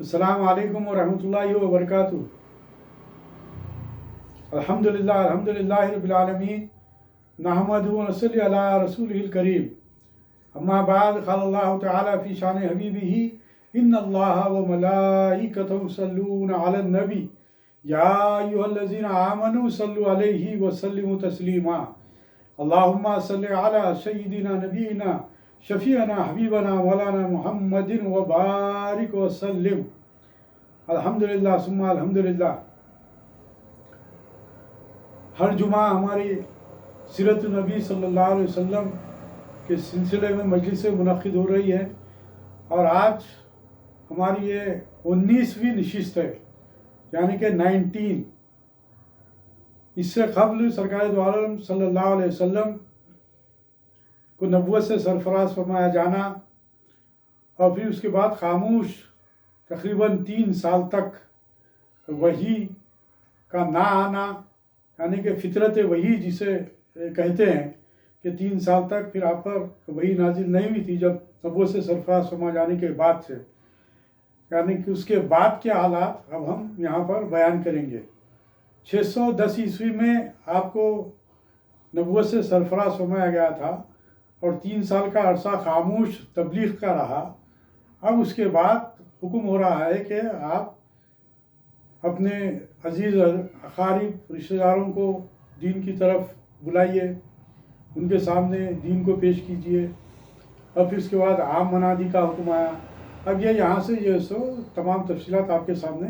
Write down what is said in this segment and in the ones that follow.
السلام علیکم ورحمۃ اللہ وبرکاتہ۔ الحمدللہ رب العالمین، نحمدہ و نصلی علی رسولہ الکریم۔ اما بعد، قال اللہ تعالی فی شان حبیبہ ان اللہ و ملائکتہ یصلون علی النبی یا ایھا الذین آمنوا صلوا علیہ وسلموا تسلیما۔ اللہم صل علی سیدنا نبینا شفیعنا حبیبنا مولانا محمد وبارک وسلم۔ الحمدللہ ثم الحمدللہ۔ ہر جمعہ ہماری سیرت النبی صلی اللہ علیہ وسلم کے سلسلے میں مجلسیں منعقد ہو رہی ہیں، اور آج ہماری یہ 19ویں نشست ہے، یعنی کہ 19۔ اس سے قبل سرکار دو عالم صلی اللہ علیہ وسلم کو نبوت سے سرفراز فرمایا جانا، اور پھر اس کے بعد خاموش تقریباً 3 سال تک وحی کا نہ آنا، یعنی کہ فطرت وحی جسے کہتے ہیں کہ 3 سال تک پھر آپ پر وحی نازل نہیں ہوئی تھی، جب نبوت سے سرفراز فرما جانے کے بعد سے، یعنی کہ اس کے بعد کے حالات اب ہم یہاں پر بیان کریں گے۔ 610 عیسوی میں آپ کو نبوت سے سرفراز فرمایا گیا تھا، اور 3 سال کا عرصہ خاموش تبلیغ کا رہا۔ اب اس کے بعد حکم ہو رہا ہے کہ آپ اپنے عزیز اقارب رشتہ داروں کو دین کی طرف بلائیے، ان کے سامنے دین کو پیش کیجیے، اور پھر اس کے بعد عام منادی کا حکم آیا۔ اب یہ یہاں سے تمام تفصیلات آپ کے سامنے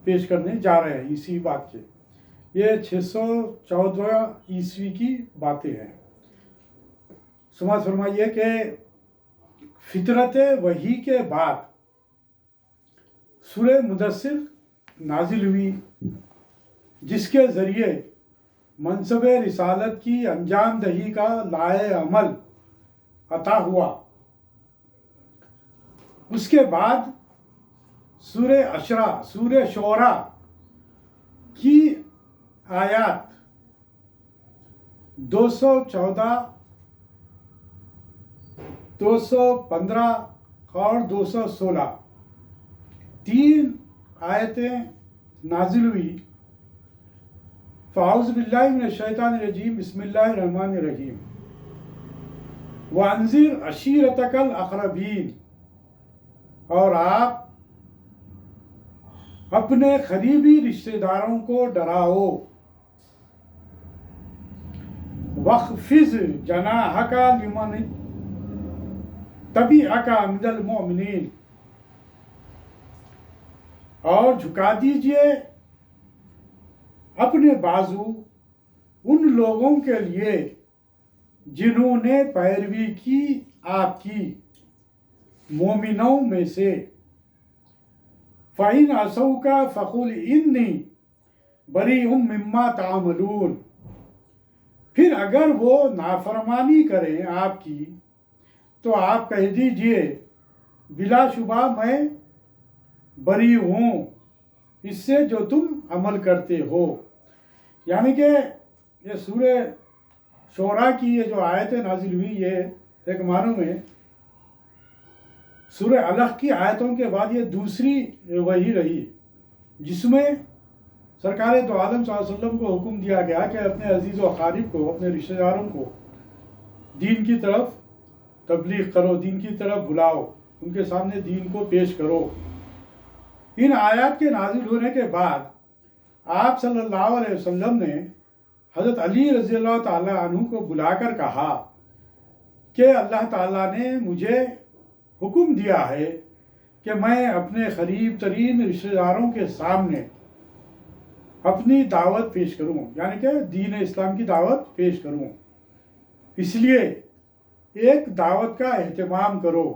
پیش کرنے جا رہے ہیں اسی بات کے۔ یہ 614 عیسوی کی باتیں ہیں۔ سماعت فرمائیے کہ فطرت وحی کے بعد سورہ مدثر نازل ہوئی، جس کے ذریعے منصب رسالت کی انجام دہی کا لائحہ عمل عطا ہوا۔ اس کے بعد سورہ اشرا، سورہ شعراء کی آیات 214، 215 اور 216، 3 آیتیں نازل ہوئی۔ فاعوذ باللہ من الشیطان الرجیم، بسم اللہ الرحمن الرحیم۔ وانذر عشیرتک الاقربین، اور آپ اپنے قریبی رشتہ داروں کو ڈراؤ۔ واخفض جناحک لمن اتبعک من المؤمنین، اور جھکا دیجئے اپنے بازو ان لوگوں کے لیے جنہوں نے پیروی کی آپ کی مومنوں میں سے۔ فَإِنْ عَصَوْكَ فَقُلْ إِنِّي بَرِيءٌ مِّمَّا تَعْمَلُونَ، پھر اگر وہ نافرمانی کریں آپ کی تو آپ کہہ دیجئے بلا شبہ میں بری ہوں اس سے جو تم عمل کرتے ہو۔ یعنی کہ یہ سورہ شعراء کی یہ جو آیتیں نازل ہوئی، یہ ایک معنوں میں سورہ علق کی آیتوں کے بعد یہ دوسری وحی رہی، جس میں سرکار دو عالم صلی اللہ علیہ وسلم کو حکم دیا گیا کہ اپنے عزیز و اقارب کو، اپنے رشتہ داروں کو دین کی طرف تبلیغ کرو، دین کی طرف بلاؤ، ان کے سامنے دین کو پیش کرو۔ ان آیات کے نازل ہونے کے بعد آپ صلی اللہ علیہ وسلم نے حضرت علی رضی اللہ تعالیٰ عنہ کو بلا کر کہا کہ اللہ تعالیٰ نے مجھے حکم دیا ہے کہ میں اپنے قریب ترین رشتہ داروں کے سامنے اپنی دعوت پیش کروں، یعنی کہ دین اسلام کی دعوت پیش کروں، اس لیے ایک دعوت کا اہتمام کرو،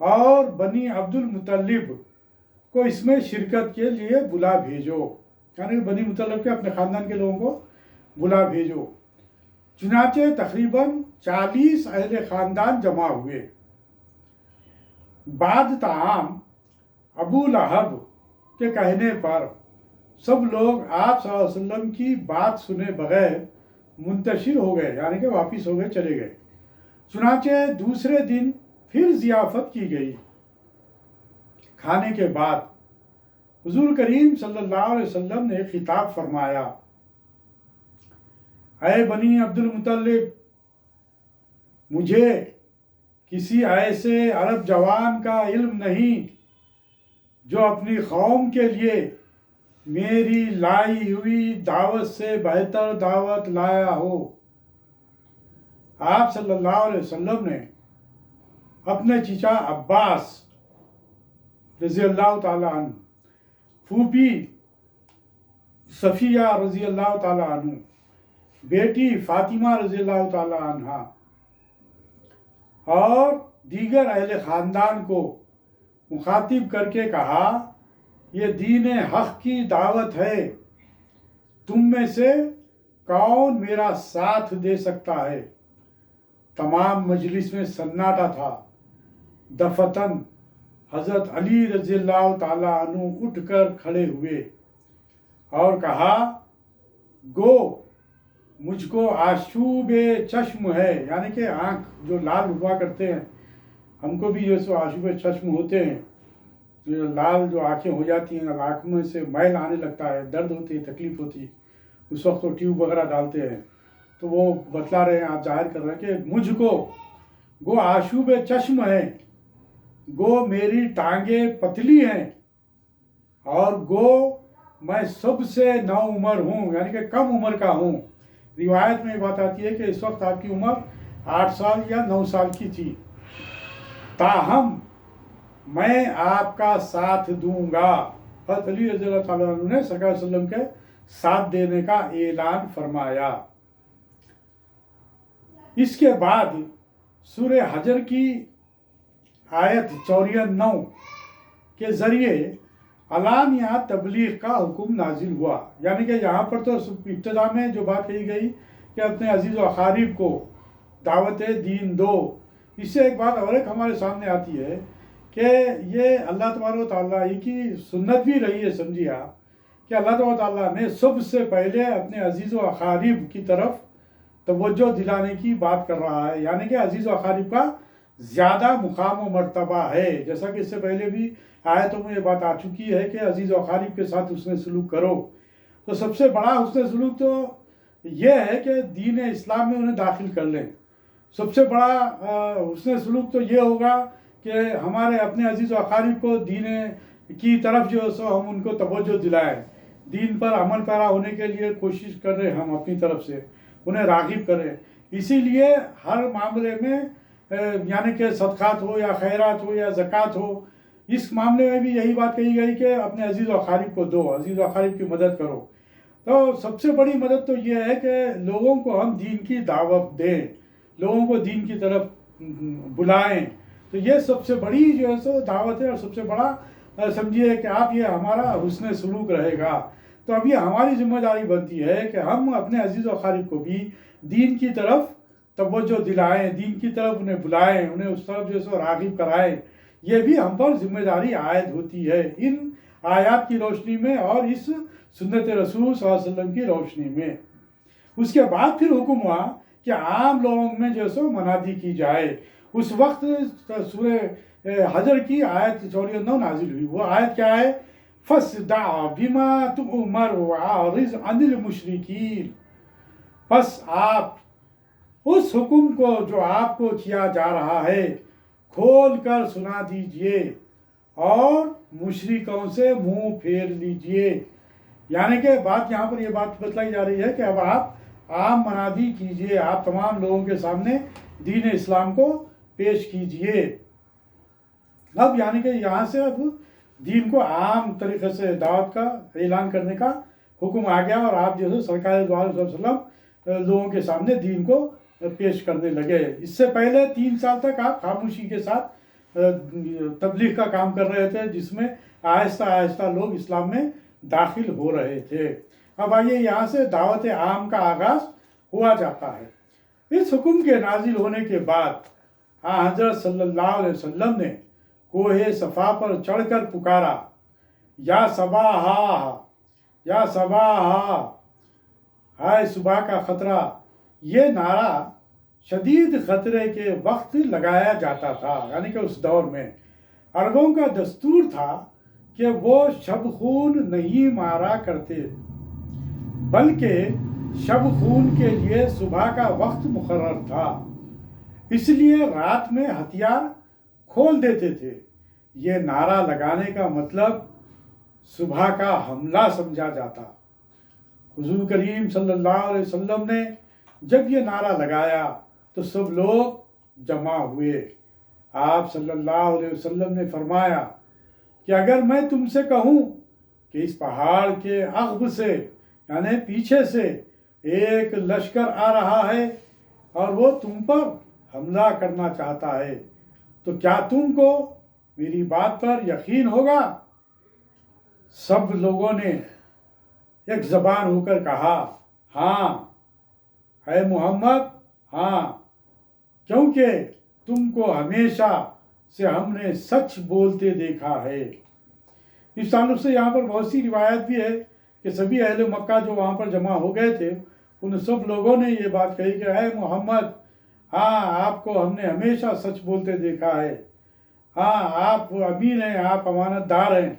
اور بنی عبد المطلب کو اس میں شرکت کے لیے بلا بھیجو، یعنی بنی مطلب کے اپنے خاندان کے لوگوں کو بلا بھیجو۔ چنانچہ تقریباً 40 اہل خاندان جمع ہوئے۔ بعد تاہم ابو لہب کے کہنے پر سب لوگ آپ صلی اللہ علیہ وسلم کی بات سنے بغیر منتشر ہو گئے، یعنی کہ واپس ہو گئے، چلے گئے۔ چنانچہ دوسرے دن پھر ضیافت کی گئی۔ کھانے کے بعد حضور کریم صلی اللہ علیہ وسلم نے خطاب فرمایا، اے بنی عبد المطلب، مجھے کسی ایسے عرب جوان کا علم نہیں جو اپنی قوم کے لیے میری لائی ہوئی دعوت سے بہتر دعوت لایا ہو۔ آپ صلی اللہ علیہ وسلم نے اپنے چچا عباس رضی اللہ تعالیٰ عنہ، پھوپھی صفیہ رضی اللہ تعالیٰ عنہ، بیٹی فاطمہ رضی اللہ تعالیٰ عنہ اور دیگر اہل خاندان کو مخاطب کر کے کہا، یہ دین حق کی دعوت ہے، تم میں سے کون میرا ساتھ دے سکتا ہے؟ تمام مجلس میں سناٹا تھا۔ دفتن حضرت علی رضی اللہ تعالیٰ عنہ اٹھ کر کھڑے ہوئے اور کہا، گو مجھ کو آشوب چشم ہے، یعنی کہ آنکھ جو لال ہوا کرتے ہیں، ہم کو بھی جو سو آشوب چشم ہوتے ہیں، لال جو آنکھیں ہو جاتی ہیں، آنکھ میں سے میل آنے لگتا ہے، درد ہوتی ہے، تکلیف ہوتی ہے، اس وقت وہ ٹیوب وغیرہ ڈالتے ہیں، تو وہ بتلا رہے ہیں، آپ ظاہر کر رہے ہیں کہ مجھ کو گو آشوب چشم ہے، گو میری ٹانگیں پتلی ہیں، اور گو میں سب سے نو عمر ہوں، یعنی کہ کم عمر کا ہوں۔ روایت میں یہ بات آتی ہے کہ اس وقت آپ کی عمر 8 سال یا 9 سال کی تھی، تاہم میں آپ کا ساتھ دوں گا۔ حضرت علی رضی اللہ تعالیٰ عنہ نے سرکار صلی اللہ علیہ وسلم کے ساتھ دینے کا اعلان فرمایا۔ اس کے بعد سورہ حجر کی آیت 94 کے ذریعے علانیہ تبلیغ کا حکم نازل ہوا، یعنی کہ یہاں پر تو ابتدا میں جو بات کہی گئی کہ اپنے عزیز و اقارب کو دعوت دین دو، اس سے ایک بات اور ایک ہمارے سامنے آتی ہے کہ یہ اللہ تبارک و تعالیٰ کی سنت بھی رہی ہے، سمجھیے آپ، کہ اللہ تبارک و تعالیٰ نے سب سے پہلے اپنے عزیز و اقارب کی طرف توجہ دلانے کی بات کر رہا ہے، یعنی کہ عزیز و اقارب کا زیادہ مقام و مرتبہ ہے، جیسا کہ اس سے پہلے بھی آیتوں میں یہ بات آ چکی ہے کہ عزیز و اقارب کے ساتھ حسن سلوک کرو۔ تو سب سے بڑا حسن سلوک تو یہ ہے کہ دین اسلام میں انہیں داخل کر لیں۔ سب سے بڑا حسن سلوک تو یہ ہوگا کہ ہمارے اپنے عزیز و اقارب کو دین کی طرف جو ہے سو ہم ان کو توجہ دلائیں، دین پر عمل پیرا ہونے کے لیے کوشش کر رہے ہم اپنی طرف سے انہیں راغب کریں۔ اسی لیے ہر معاملے میں یعنی کہ صدقات ہو یا خیرات ہو یا زکوٰۃ ہو، اس معاملے میں بھی یہی بات کہی گئی کہ اپنے عزیز و اقارب کو دو، عزیز و اقارب کی مدد کرو۔ تو سب سے بڑی مدد تو یہ ہے کہ لوگوں کو ہم دین کی دعوت دیں، لوگوں کو دین کی طرف بلائیں، تو یہ سب سے بڑی جو ہے سو دعوت ہے، اور سب سے بڑا سمجھیے کہ آپ یہ ہمارا حسن سلوک رہے گا۔ تو اب یہ ہماری ذمہ داری بنتی ہے کہ ہم اپنے عزیز و اقارب کو بھی دین کی طرف توجہ دلائیں، دین کی طرف انہیں بلائیں، انہیں اس طرف جو ہے سو راغب کرائیں۔ یہ بھی ہم پر ذمہ داری عائد ہوتی ہے ان آیات کی روشنی میں اور اس سنت رسول صلی اللہ علیہ وسلم کی روشنی میں۔ اس کے بعد پھر حکم ہوا کہ عام لوگوں میں جو ہے سو منادی کی جائے۔ اس وقت سورہ حجر کی آیت 94 نازل ہوئی۔ وہ آیت کیا ہے؟ فَاسْدَعْ بِمَا تُؤْمَرُ وَأَعْرِضْ عَنِ الْمُشْرِكِينَ، پس آپ اس حکم کو جو آپ کو کیا جا رہا ہے کھول کر سنا دیجئے اور مشرکوں سے منہ پھیر لیجئے۔ یعنی کہ بات یہاں پر یہ بات بتلائی جا رہی ہے کہ اب آپ عام منادی کیجئے، آپ تمام لوگوں کے سامنے دین اسلام کو پیش کیجئے۔ اب یعنی کہ یہاں سے اب دین کو عام طریقے سے دعوت کا اعلان کرنے کا حکم آ گیا، اور آپ جو ہے سرکار دو علیہ وسلم لوگوں کے سامنے دین کو پیش کرنے لگے۔ اس سے پہلے 3 سال تک آپ خاموشی کے ساتھ تبلیغ کا کام کر رہے تھے، جس میں آہستہ آہستہ لوگ اسلام میں داخل ہو رہے تھے۔ اب آئیے یہاں سے دعوت عام کا آغاز ہوا جاتا ہے۔ اس حکم کے نازل ہونے کے بعد حضرت صلی اللہ علیہ وسلم نے کوہ صفا پر چڑھ کر پکارا، یا صباحا یا صباحا، ہائے صبح کا خطرہ۔ یہ نعرہ شدید خطرے کے وقت لگایا جاتا تھا، یعنی کہ اس دور میں عربوں کا دستور تھا کہ وہ شب خون نہیں مارا کرتے، بلکہ شب خون کے لیے صبح کا وقت مقرر تھا، اس لیے رات میں ہتھیار کھول دیتے تھے۔ یہ نعرہ لگانے کا مطلب صبح کا حملہ سمجھا جاتا۔ حضور کریم صلی اللہ علیہ وسلم نے جب یہ نعرہ لگایا تو سب لوگ جمع ہوئے۔ آپ صلی اللہ علیہ وسلم نے فرمایا کہ اگر میں تم سے کہوں کہ اس پہاڑ کے عقب سے یعنی پیچھے سے ایک لشکر آ رہا ہے اور وہ تم پر حملہ کرنا چاہتا ہے تو کیا تم کو میری بات پر یقین ہوگا؟ سب لوگوں نے ایک زبان ہو کر کہا، ہاں اے محمد، ہاں، کیونکہ تم کو ہمیشہ سے ہم نے سچ بولتے دیکھا ہے۔ اس تعلق سے یہاں پر بہت سی روایت بھی ہے کہ سبھی اہل مکہ جو وہاں پر جمع ہو گئے تھے ان سب لوگوں نے یہ بات کہی کہ اے محمد، ہاں آپ کو ہم نے ہمیشہ سچ بولتے دیکھا ہے، ہاں آپ امین ہیں، آپ امانت دار ہیں،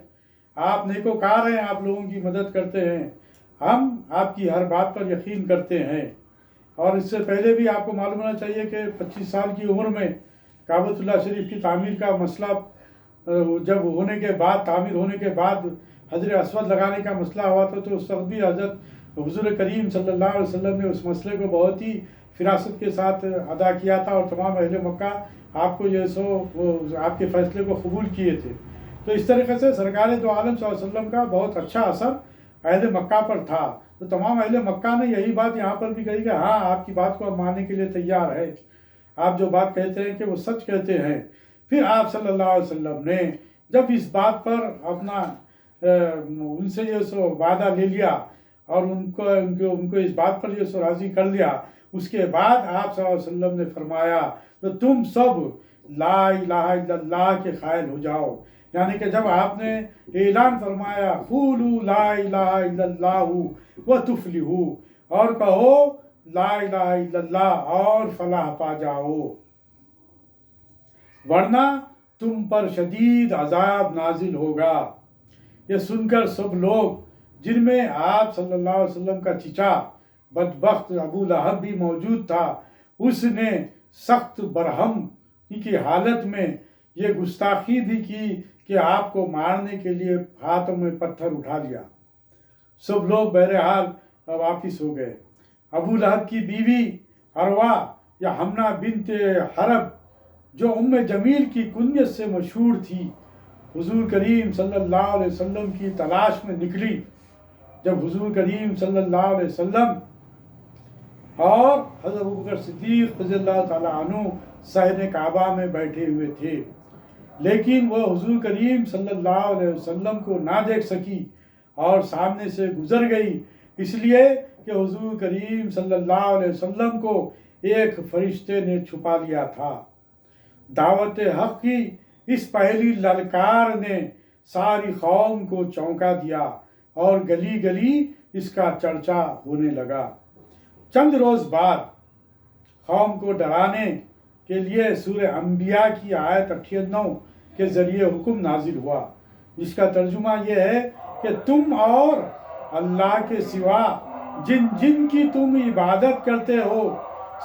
آپ نیکوکار ہیں، آپ لوگوں کی مدد کرتے ہیں، ہم آپ کی ہر بات پر یقین کرتے ہیں۔ اور اس سے پہلے بھی آپ کو معلوم ہونا چاہیے کہ 25 سال کی عمر میں کعبۃ اللہ شریف کی تعمیر کا مسئلہ جب تعمیر ہونے کے بعد حجر اسود لگانے کا مسئلہ ہوا تھا تو اس وقت بھی حضرت حضور کریم صلی اللہ علیہ وسلم نے اس مسئلے کو بہت ہی فراست کے ساتھ ادا کیا تھا اور تمام اہل مکہ آپ کو آپ کے فیصلے کو قبول کیے تھے۔ تو اس طریقے سے سرکار دو عالم صلی اللہ علیہ وسلم کا بہت اچھا اثر اہل مکہ پر تھا۔ تو تمام اہل مکہ نے یہی بات یہاں پر بھی کہی کہ ہاں آپ کی بات کو ہم ماننے کے لیے تیار ہے، آپ جو بات کہتے ہیں کہ وہ سچ کہتے ہیں۔ پھر آپ صلی اللہ علیہ وسلم نے جب اس بات پر اپنا ان سے وعدہ لے لیا اور ان کو اس بات پر راضی کر لیا، اس کے بعد آپ صلی اللہ علیہ وسلم نے فرمایا تو تم سب لا الہ الا اللہ کے قائل ہو جاؤ، یعنی کہ جب آپ نے اعلان فرمایا قولوا لا الہ الا اللہ وتفلحوا، اور کہو لا الہ الا اللہ اور فلاح پا جاؤ، ورنہ تم پر شدید عذاب نازل ہوگا۔ یہ سن کر سب لوگ جن میں آپ صلی اللہ علیہ وسلم کا چچا بدبخت ابو لہب بھی موجود تھا، اس نے سخت برہم کی حالت میں یہ گستاخی بھی کی کہ آپ کو مارنے کے لیے ہاتھوں میں پتھر اٹھا لیا۔ سب لوگ بہرحال واپس ہو گئے۔ ابو لہب کی بیوی عروہ یا حمنہ بنت حرب جو ام جمیل کی کنیت سے مشہور تھی، حضور کریم صلی اللہ علیہ وسلم کی تلاش میں نکلی۔ جب حضور کریم صلی اللہ علیہ وسلم اور حضرت ابوبکر صدیق رضی اللہ تعالیٰ عنہ صحن کعبہ میں بیٹھے ہوئے تھے، لیکن وہ حضور کریم صلی اللہ علیہ وسلم کو نہ دیکھ سکی اور سامنے سے گزر گئی، اس لیے کہ حضور کریم صلی اللہ علیہ وسلم کو ایک فرشتے نے چھپا لیا تھا۔ دعوت حق کی اس پہلی للکار نے ساری قوم کو چونکا دیا اور گلی گلی اس کا چرچا ہونے لگا۔ چند روز بعد قوم کو ڈرانے کے لیے سورہ انبیاء کی آیت 98 کے ذریعے حکم نازل ہوا، جس کا ترجمہ یہ ہے کہ تم اور اللہ کے سوا جن جن کی تم عبادت کرتے ہو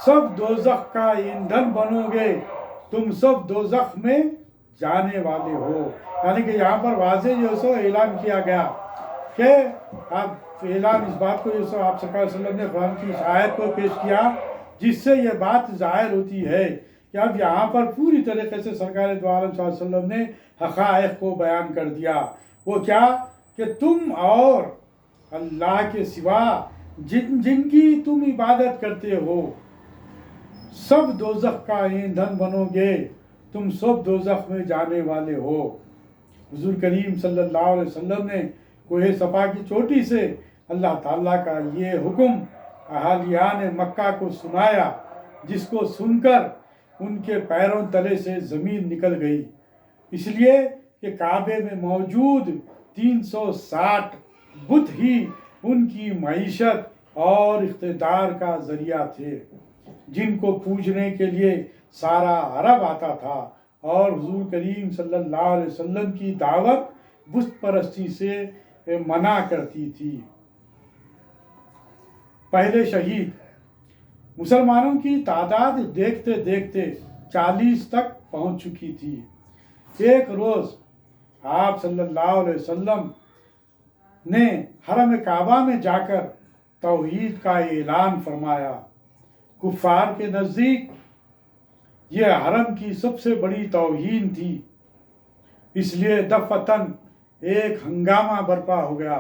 سب دوزخ کا ایندھن بنو گے، تم سب دوزخ میں جانے والے ہو۔ یعنی کہ یہاں پر واضح اعلان کیا گیا کہ اعلان اس بات کو آپ صلی اللہ علیہ وسلم نے قرآن کی اس آیت کو پیش کیا، جس سے یہ بات ظاہر ہوتی ہے کہ اب یہاں پر پوری طریقے سے سرکار دو عالم صلی اللہ علیہ وسلم نے حقائق کو بیان کر دیا۔ وہ کیا کہ تم اور اللہ کے سوا جن جن کی تم عبادت کرتے ہو سب دوزخ کا ایندھن بنو گے، تم سب دوزخ میں جانے والے ہو۔ حضور کریم صلی اللہ علیہ وسلم نے کوہ صفا کی چوٹی سے اللہ تعالیٰ کا یہ حکم اہالیان مکہ کو سنایا، جس کو سن کر ان کے پیروں تلے سے زمین نکل گئی، اس لیے کہ کعبے میں موجود 360 بت ہی ان کی معیشت اور اقتدار کا ذریعہ تھے، جن کو پوجنے کے لیے سارا عرب آتا تھا اور حضور کریم صلی اللہ علیہ وسلم کی دعوت بت پرستی سے منع کرتی تھی۔ پہلے شہید مسلمانوں کی تعداد دیکھتے دیکھتے 40 تک پہنچ چکی تھی۔ ایک روز آپ صلی اللہ علیہ وسلم نے حرم کعبہ میں جا کر توحید کا اعلان فرمایا۔ کفار کے نزدیک یہ حرم کی سب سے بڑی توہین تھی، اس لیے دفعتاً ایک ہنگامہ برپا ہو گیا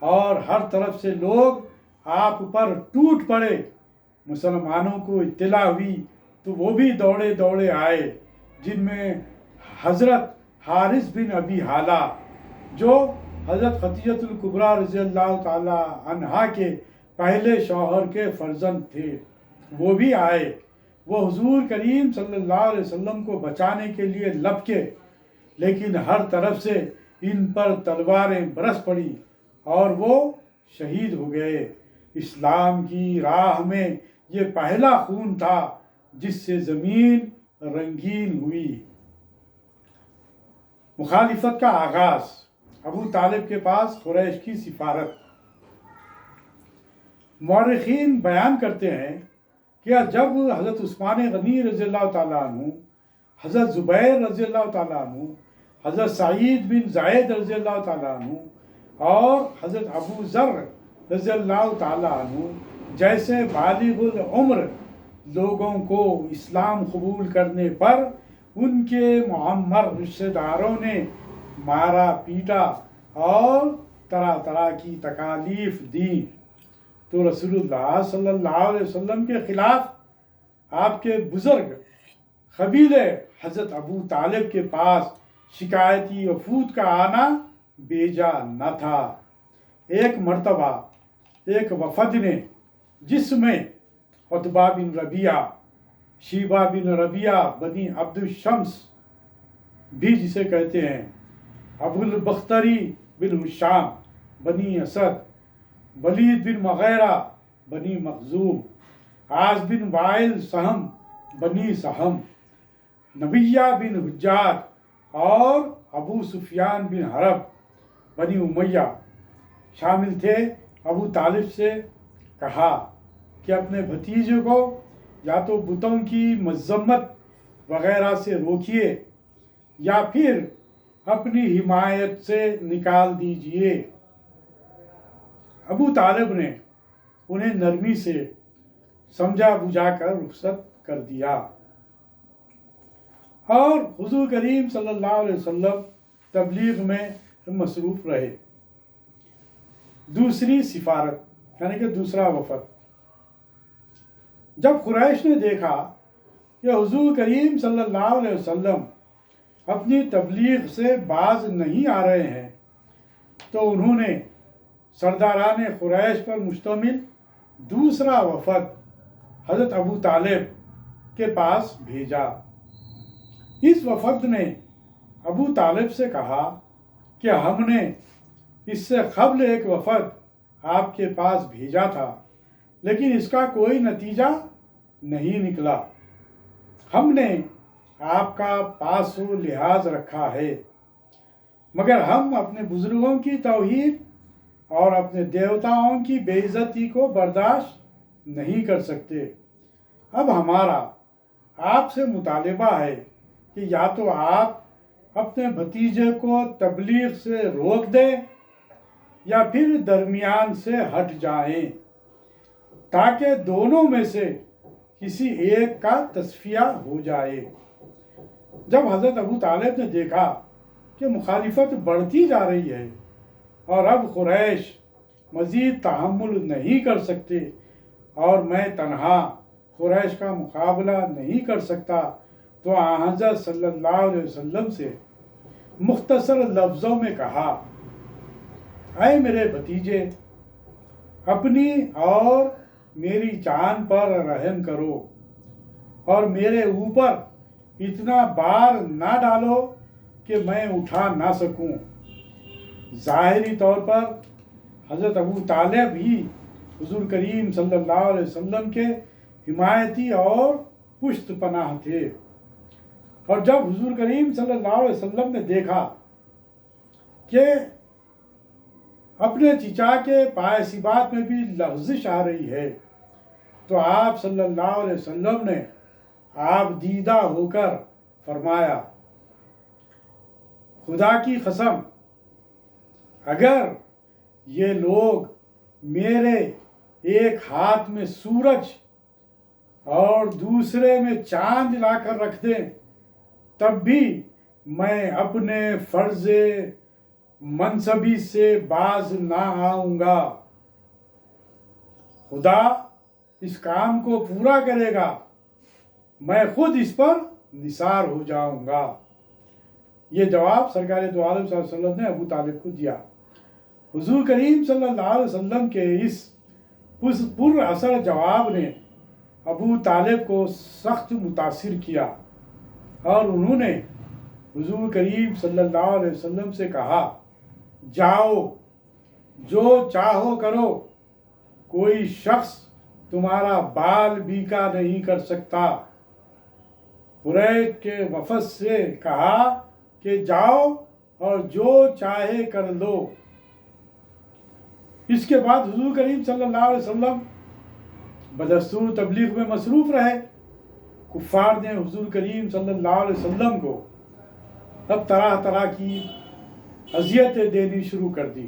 اور ہر طرف سے لوگ آپ پر ٹوٹ پڑے۔ مسلمانوں کو اطلاع ہوئی تو وہ بھی دوڑے دوڑے آئے، جن میں حضرت حارث بن ابی حالہ جو حضرت خدیجہ الکبریٰ رضی اللہ تعالی عنہا کے پہلے شوہر کے فرزند تھے، وہ بھی آئے۔ وہ حضور کریم صلی اللہ علیہ وسلم کو بچانے کے لیے لپکے، لیکن ہر طرف سے ان پر تلواریں برس پڑی اور وہ شہید ہو گئے۔ اسلام کی راہ میں یہ پہلا خون تھا جس سے زمین رنگین ہوئی۔ مخالفت کا آغاز، ابو طالب کے پاس قریش کی سفارت۔ مورخین بیان کرتے ہیں کہ جب حضرت عثمان غنی رضی اللہ تعالیٰ عنہ، حضرت زبیر رضی اللہ تعالیٰ عنہ، حضرت سعید بن زید رضی اللہ تعالیٰ عنہ اور حضرت ابو ذر رضی اللہ تعالیٰ عنہ جیسے بالغ العمر لوگوں کو اسلام قبول کرنے پر ان کے معمر رشتہ داروں نے مارا پیٹا اور طرح طرح کی تکالیف دیں، تو رسول اللہ صلی اللہ علیہ وسلم کے خلاف آپ کے بزرگ قبیلے حضرت ابو طالب کے پاس شکایتی وفود کا آنا بیجا نہ تھا۔ ایک مرتبہ ایک وفد نے، جس میں عتبہ بن ربیعہ، شیبہ بن ربیعہ بنی عبد الشمس بھی جسے کہتے ہیں، ابو البختری بن حشام بنی اسد، ولید بن مغیرہ بنی مخزوم، عاص بن وائل سہم بنی سہم، نبیہ بن حجاج اور ابو سفیان بن حرب بنی امیہ شامل تھے۔ ابو طالب سے کہا کہ اپنے بھتیجے کو یا تو بتوں کی مذمت وغیرہ سے روکیے یا پھر اپنی حمایت سے نکال دیجئے۔ ابو طالب نے انہیں نرمی سے سمجھا بجھا کر رخصت کر دیا اور حضور کریم صلی اللہ علیہ وسلم تبلیغ میں مصروف رہے۔ دوسری سفارت یعنی کہ دوسرا وفد، جب قریش نے دیکھا کہ حضور کریم صلی اللہ علیہ وسلم اپنی تبلیغ سے باز نہیں آ رہے ہیں، تو انہوں نے سرداران قریش پر مشتمل دوسرا وفد حضرت ابو طالب کے پاس بھیجا۔ اس وفد نے ابو طالب سے کہا کہ ہم نے اس سے قبل ایک وفد آپ کے پاس بھیجا تھا، لیکن اس کا کوئی نتیجہ نہیں نکلا۔ ہم نے آپ کا پاس و لحاظ رکھا ہے، مگر ہم اپنے بزرگوں کی توہین اور اپنے دیوتاؤں کی بے عزتی کو برداشت نہیں کر سکتے۔ اب ہمارا آپ سے مطالبہ ہے کہ یا تو آپ اپنے بھتیجے کو تبلیغ سے روک دیں یا پھر درمیان سے ہٹ جائیں، تاکہ دونوں میں سے کسی ایک کا تصفیہ ہو جائے۔ جب حضرت ابو طالب نے دیکھا کہ مخالفت بڑھتی جا رہی ہے اور اب قریش مزید تحمل نہیں کر سکتے اور میں تنہا قریش کا مقابلہ نہیں کر سکتا، تو حضرت صلی اللہ علیہ وسلم سے مختصر لفظوں میں کہا، اے میرے بھتیجے، اپنی اور میری جان پر رحم کرو اور میرے اوپر اتنا بار نہ ڈالو کہ میں اٹھا نہ سکوں۔ ظاہری طور پر حضرت ابو طالب ہی حضور کریم صلی اللہ علیہ وسلم کے حمایتی اور پشت پناہ تھے، اور جب حضور کریم صلی اللہ علیہ وسلم نے دیکھا کہ اپنے چچا کے پائے میں بھی لغزش آ رہی ہے تو آپ صلی اللہ علیہ وسلم نے آپ دیدہ ہو کر فرمایا، خدا کی قسم اگر یہ لوگ میرے ایک ہاتھ میں سورج اور دوسرے میں چاند لا کر رکھ دیں تب بھی میں اپنے فرض منصبی سے باز نہ آؤں گا۔ خدا اس کام کو پورا کرے گا، میں خود اس پر نثار ہو جاؤں گا۔ یہ جواب سرکار دو عالم صلی اللہ علیہ وسلم نے ابو طالب کو دیا۔ حضور کریم صلی اللہ علیہ وسلم کے اس پر اثر جواب نے ابو طالب کو سخت متاثر کیا اور انہوں نے حضور کریم صلی اللہ علیہ وسلم سے کہا، جاؤ جو چاہو کرو، کوئی شخص تمہارا بال بیکا نہیں کر سکتا۔ قریش کے وفد سے کہا کہ جاؤ اور جو چاہے کر لو۔ اس کے بعد حضور کریم صلی اللہ علیہ وسلم بدستور تبلیغ میں مصروف رہے۔ کفار نے حضور کریم صلی اللہ علیہ وسلم کو اب طرح طرح کی اذیتیں دینی شروع کر دی۔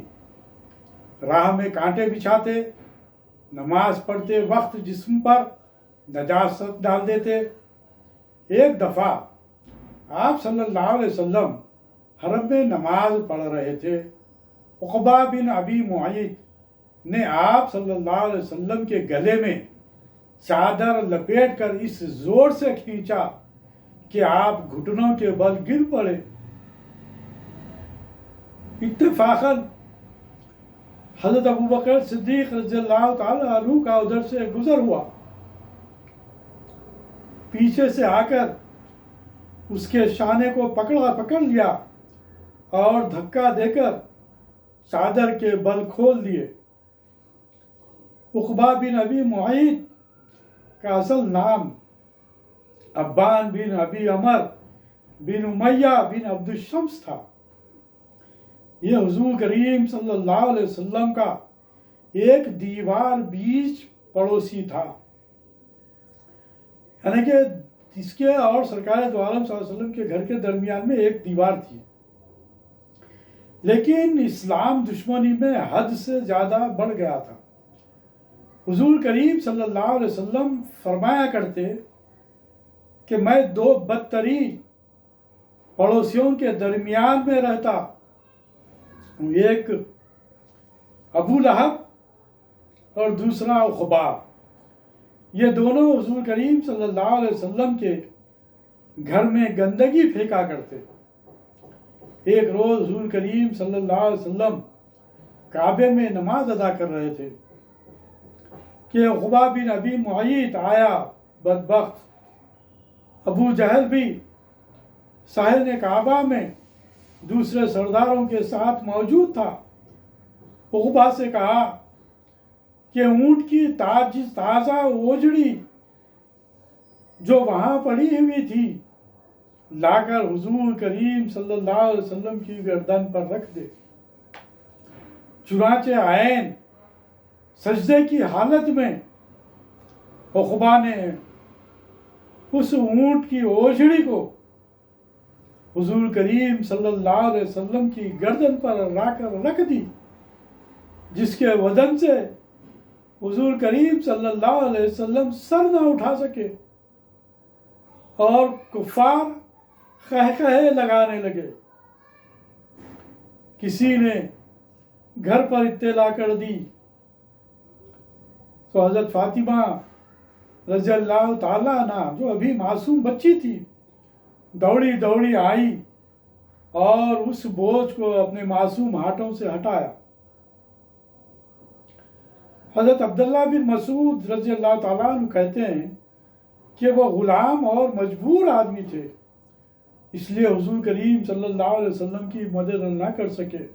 راہ میں کانٹے بچھاتے، نماز پڑھتے وقت جسم پر نجاست ڈال دیتے۔ ایک دفعہ آپ صلی اللہ علیہ وسلم حرم میں نماز پڑھ رہے تھے۔ عقبہ بن ابی معیط نے آپ صلی اللہ علیہ وسلم کے گلے میں چادر لپیٹ کر اس زور سے کھینچا کہ آپ گھٹنوں کے بل گر پڑے۔ اتفاقاً حضرت ابوبکر صدیق رضی اللہ تعالی عنہ کا ادھر سے گزر ہوا، پیچھے سے آ کر اس کے شانے کو پکڑ لیا اور دھکا دے کر چادر کے بل کھول دیے۔ عقبہ بن ابی معیط کا اصل نام ابان بن ابی عمر بن امیہ بن عبد الشمس تھا۔ یہ حضور کریم صلی اللہ علیہ وسلم کا ایک دیوار بیچ پڑوسی تھا، یعنی کہ اس کے اور سرکار دو عالم صلی اللہ علیہ وسلم کے گھر کے درمیان میں ایک دیوار تھی، لیکن اسلام دشمنی میں حد سے زیادہ بڑھ گیا تھا۔ حضور کریم صلی اللہ علیہ وسلم فرمایا کرتے کہ میں دو بدترین پڑوسیوں کے درمیان میں رہتا ہوں، ایک ابو لہب اور دوسرا عقبہ۔ یہ دونوں حضور کریم صلی اللہ علیہ وسلم کے گھر میں گندگی پھینکا کرتے۔ ایک روز حضور کریم صلی اللہ علیہ وسلم کعبے میں نماز ادا کر رہے تھے کہ عقبہ بن ابی معیط آیا۔ بدبخت ابو جہل بھی صاحب کعبہ میں دوسرے سرداروں کے ساتھ موجود تھا۔ عقبہ سے کہا کہ اونٹ کی تازہ اوجڑی جو وہاں پڑی ہوئی تھی لا کر حضور کریم صلی اللہ علیہ وسلم کی گردن پر رکھ دے۔ چنانچہ عین سجدے کی حالت میں عقبہ نے اس اونٹ کی اوجڑی کو حضور کریم صلی اللہ علیہ وسلم کی گردن پر لا کر رکھ دی، جس کے وزن سے حضور کریم صلی اللہ علیہ وسلم سر نہ اٹھا سکے، اور کفار قہقہے لگانے لگے۔ کسی نے گھر پر اطلاع کر دی تو حضرت فاطمہ رضی اللہ تعالیٰ عنہ جو ابھی معصوم بچی تھی دوڑی آئی اور اس بوجھ کو اپنے معصوم ہاتھوں سے ہٹایا۔ حضرت عبداللہ بن مسعود رضی اللہ تعالیٰ عنہ کہتے ہیں کہ وہ غلام اور مجبور آدمی تھے، اس لیے حضور کریم صلی اللہ علیہ وسلم کی مدد نہ کر سکے۔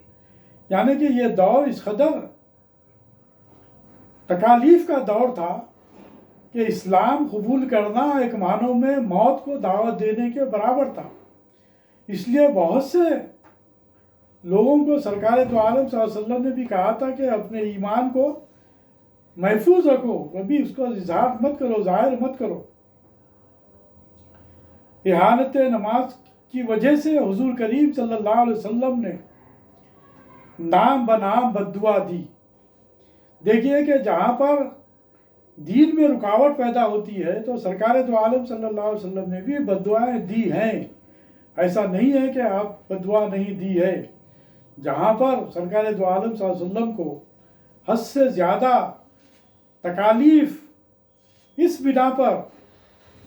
یعنی کہ یہ دور اس قدر تکالیف کا دور تھا کہ اسلام قبول کرنا ایک معنوں میں موت کو دعوت دینے کے برابر تھا۔ اس لیے بہت سے لوگوں کو سرکار دو عالم صلی اللہ علیہ وسلم نے بھی کہا تھا کہ اپنے ایمان کو محفوظ رکھو، کبھی اس کو اظہار مت کرو، ظاہر مت کرو۔ احانت نماز کی وجہ سے حضور کریم صلی اللہ علیہ وسلم نے نام بنام بد دعا دی۔ دیکھیے کہ جہاں پر دین میں رکاوٹ پیدا ہوتی ہے تو سرکار دو عالم صلی اللہ علیہ وسلم نے بھی بد دعائیں دی ہیں، ایسا نہیں ہے کہ آپ بد دعا نہیں دی ہے۔ جہاں پر سرکار دو عالم صلی اللہ علیہ وسلم کو حد سے زیادہ تکالیف اس بنا پر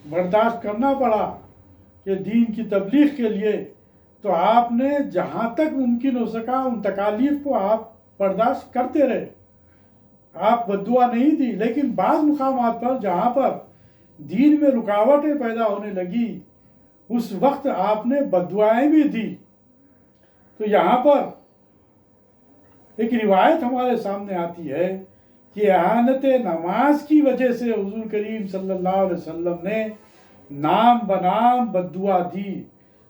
برداشت کرنا پڑا کہ دین کی تبلیغ کے لیے، تو آپ نے جہاں تک ممکن ہو سکا ان تکالیف کو آپ برداشت کرتے رہے، آپ بد دعا نہیں دی۔ لیکن بعض مقامات پر جہاں پر دین میں رکاوٹیں پیدا ہونے لگی اس وقت آپ نے بد دعائیں بھی دی۔ تو یہاں پر ایک روایت ہمارے سامنے آتی ہے کہ احانت نماز کی وجہ سے حضور کریم صلی اللہ علیہ وسلم نے نام بنام بد دعا دی،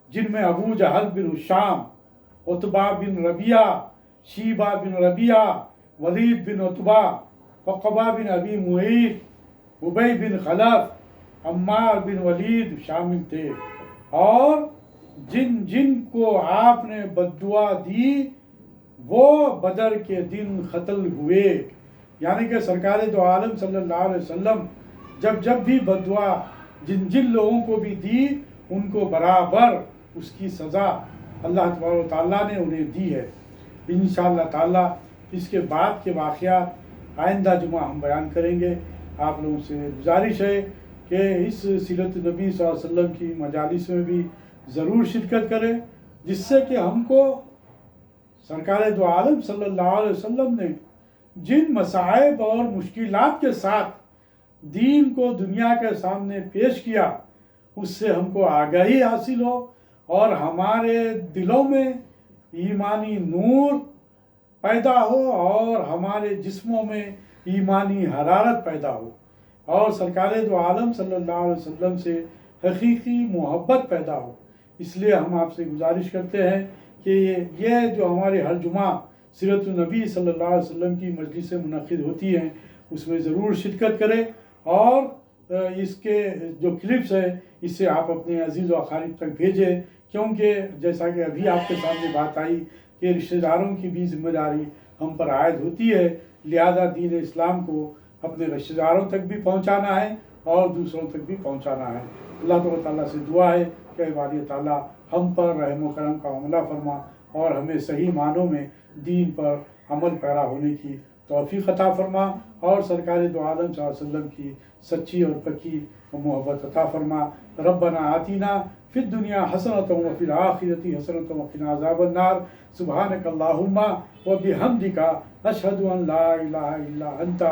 جن میں ابو جہل بن ہشام، عتبہ بن ربیعہ، شیبہ بن ربیعہ، ولید بن عتبہ، عقبہ بن ابی معیط، ابی بن خلف، عمار بن ولید شامل تھے۔ اور جن جن کو آپ نے بد دعا دی وہ بدر کے دن قتل ہوئے۔ یعنی کہ سرکار دو عالم صلی اللہ علیہ وسلم جب بھی بد دعا جن جن لوگوں کو بھی دی ان کو برابر اس کی سزا اللہ تبارک و تعالیٰ نے انہیں دی ہے۔ انشاءاللہ تعالیٰ اس کے بعد کے واقعات آئندہ جمعہ ہم بیان کریں گے۔ آپ لوگوں سے گزارش ہے کہ اس سیرت نبی صلی اللہ علیہ وسلم کی مجالس میں بھی ضرور شرکت کریں، جس سے کہ ہم کو سرکار دو عالم صلی اللہ علیہ وسلم نے جن مصائب اور مشکلات کے ساتھ دین کو دنیا کے سامنے پیش کیا اس سے ہم کو آگاہی حاصل ہو اور ہمارے دلوں میں ایمانی نور پیدا ہو اور ہمارے جسموں میں ایمانی حرارت پیدا ہو اور سرکار دو عالم صلی اللہ علیہ وسلم سے حقیقی محبت پیدا ہو۔ اس لیے ہم آپ سے گزارش کرتے ہیں کہ یہ جو ہمارے ہر جمعہ سیرت النبی صلی اللہ علیہ وسلم کی مجلسیں منعقد ہوتی ہیں اس میں ضرور شرکت کریں، اور اس کے جو کلپس ہے اس سے آپ اپنے عزیز و اقارب تک بھیجیں، کیونکہ جیسا کہ ابھی آپ کے سامنے بات آئی کہ رشتہ داروں کی بھی ذمہ داری ہم پر عائد ہوتی ہے، لہذا دین اسلام کو اپنے رشتہ داروں تک بھی پہنچانا ہے اور دوسروں تک بھی پہنچانا ہے۔ اللہ تعالیٰ سے دعا ہے کہ باری تعالیٰ ہم پر رحم و کرم کا معاملہ فرما اور ہمیں صحیح معنوں میں دین پر عمل پیرا ہونے کی توفیق عطا فرما اور سرکار دو عالم صلی اللہ علیہ وسلم کی سچی اور پکی محبت عطا فرما۔ ربنا آتینا فی الدنیا حسنۃ وفی الآخرۃ حسنۃ وقنا عذاب النار۔ سبحانک اللہم وبحمدک اشہد ان لا الہ الا انت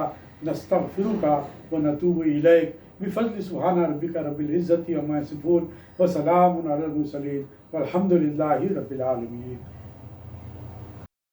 نستغفرک ونتوب الیک بفضل سبحان ربک رب العزۃ عما یصفون وسلام علی المرسلین والحمد للہ رب العالمین۔